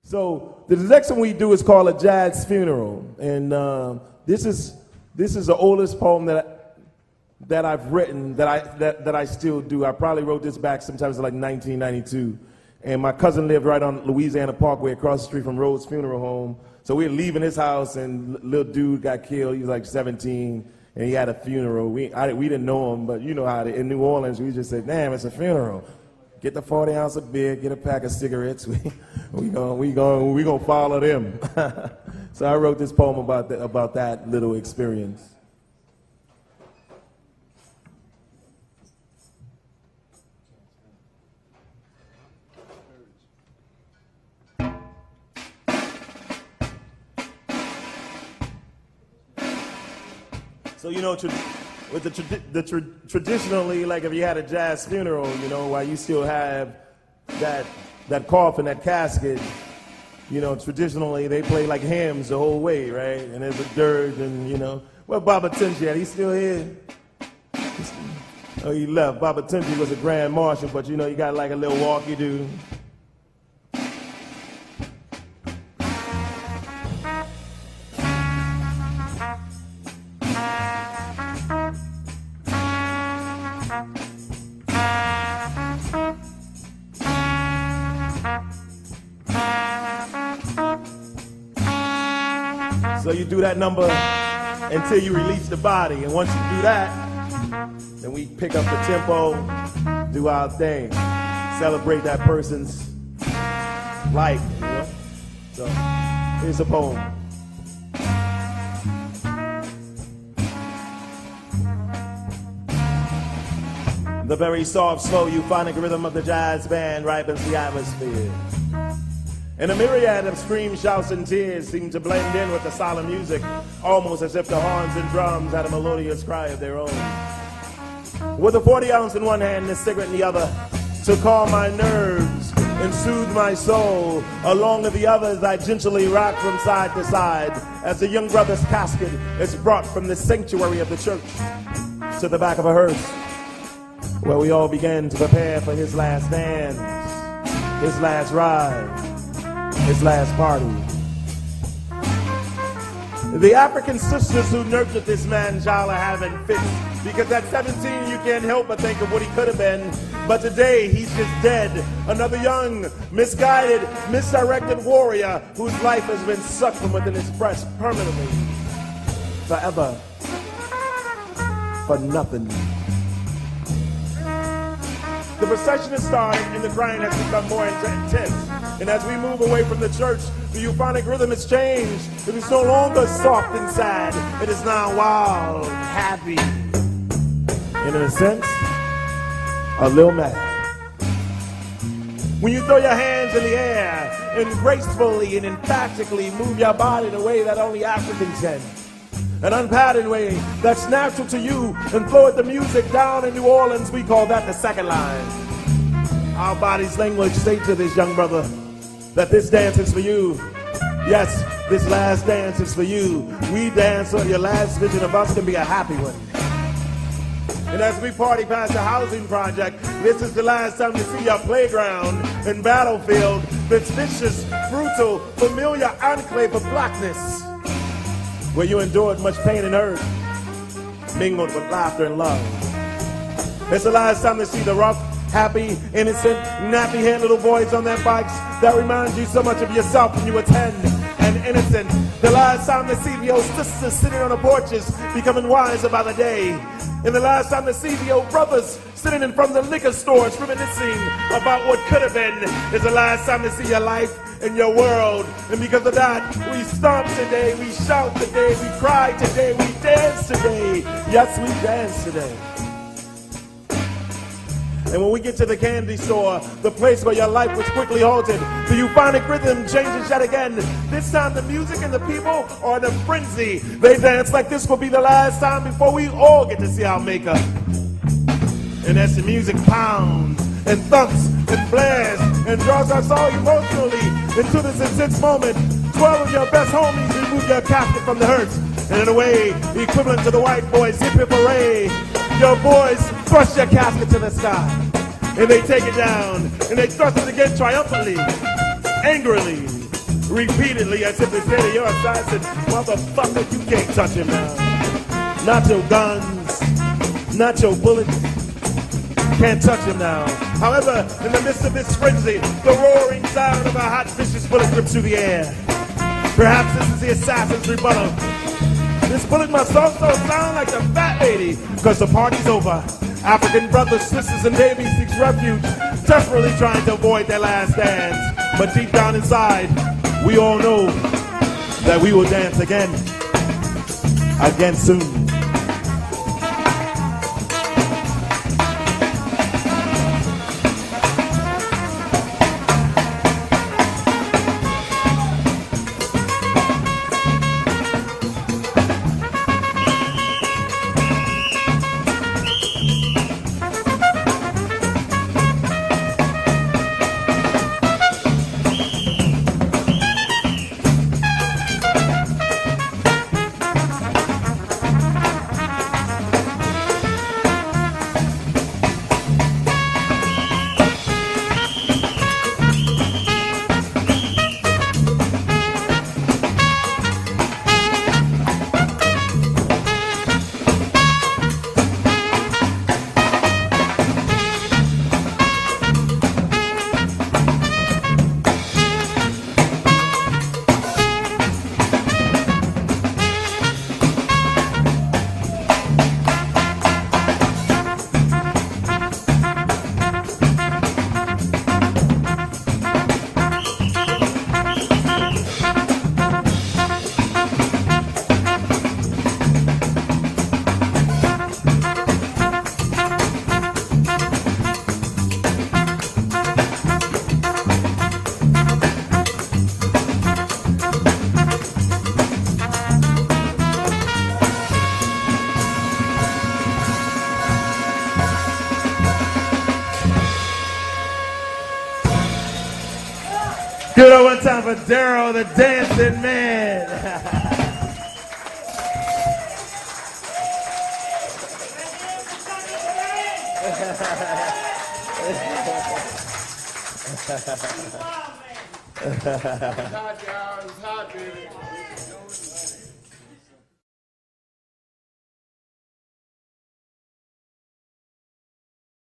So the next one we do is called A Jazz Funeral. And this is the oldest poem that I've written that I still do. I probably wrote this back sometimes like 1992. And my cousin lived right on Louisiana Parkway across the street from Rhodes Funeral Home. So we were leaving his house and little dude got killed. He was like 17 and he had a funeral. We didn't know him, but you know how in New Orleans we just said, damn, it's a funeral. Get the 40 ounce of beer, get a pack of cigarettes. We gonna follow them. So I wrote this poem about that little experience. So you know, with traditionally, like if you had a jazz funeral, you know, while you still have that coffin, that casket, you know, traditionally they play like hymns the whole way, right? And there's a dirge, and you know, well, Baba Tunji, he's still here. Oh, he left. Baba Tunji was a grand marshal, but you know, you got like a little walk you do. So you do that number until you release the body. And once you do that, then we pick up the tempo, do our thing, celebrate that person's life, you know? So here's a poem. The very soft, slow, euphonic rhythm of the jazz band ripens the atmosphere. And a myriad of screams, shouts, and tears seem to blend in with the solemn music, almost as if the horns and drums had a melodious cry of their own. With a 40 ounce in one hand and a cigarette in the other, to calm my nerves and soothe my soul, along with the others I gently rock from side to side, as the young brother's casket is brought from the sanctuary of the church to the back of a hearse, where we all began to prepare for his last dance, his last ride, his last party. The African sisters who nurtured this man child are having fits, because at 17 you can't help but think of what he could have been. But today he's just dead. Another young, misguided, misdirected warrior whose life has been sucked from within his breast permanently, forever, for nothing. The procession is starting and the crying has become more intense. And as we move away from the church, the euphonic rhythm has changed. It is no longer soft and sad. It is now wild, happy, and in a sense, a little mad. When you throw your hands in the air and gracefully and emphatically move your body in a way that only Africans can, an unpatterned way that's natural to you, and flow with the music down in New Orleans, we call that the second line. Our body's language say to this young brother that this dance is for you. Yes, this last dance is for you. We dance so your last vision of us can be a happy one. And as we party past the housing project, this is the last time you see your playground and battlefield, this vicious, brutal, familiar enclave of blackness, where you endured much pain and hurt, mingled with laughter and love. It's the last time to see the rough, happy, innocent, nappy-haired little boys on their bikes that remind you so much of yourself when you were 10 and innocent. The last time to see the old sisters sitting on the porches, becoming wiser by the day. And the last time to see the old brothers sitting in front of the liquor stores reminiscing about what could have been, is the last time to see your life and your world. And because of that, we stomp today, we shout today, we cry today, we dance today. Yes, we dance today. And when we get to the candy store, the place where your life was quickly halted, the euphonic rhythm changes yet again. This time the music and the people are in a frenzy. They dance like this will be the last time before we all get to see our maker. And as the music pounds and thumps and blares and draws us all emotionally into this intense moment, 12 of your best homies remove your casket from the hearse. And in a way, the equivalent to the white boys' hip-hip array, your boys thrust your casket to the sky. And they take it down, and they thrust it again triumphantly, angrily, repeatedly as if to say to your assassin, motherfucker, you can't touch him now. Not your guns, not your bullets, can't touch him now. However, in the midst of this frenzy, the roaring sound of a hot vicious bullet rips through the air. Perhaps this is the assassin's rebuttal. This bullet must also sound like the fat lady, because the party's over. African brothers, sisters, and babies seek refuge, desperately trying to avoid their last dance. But deep down inside, we all know that we will dance again soon. Give it up one time for Daryl, the dancing man. It's hot, y'all. It's hot, baby.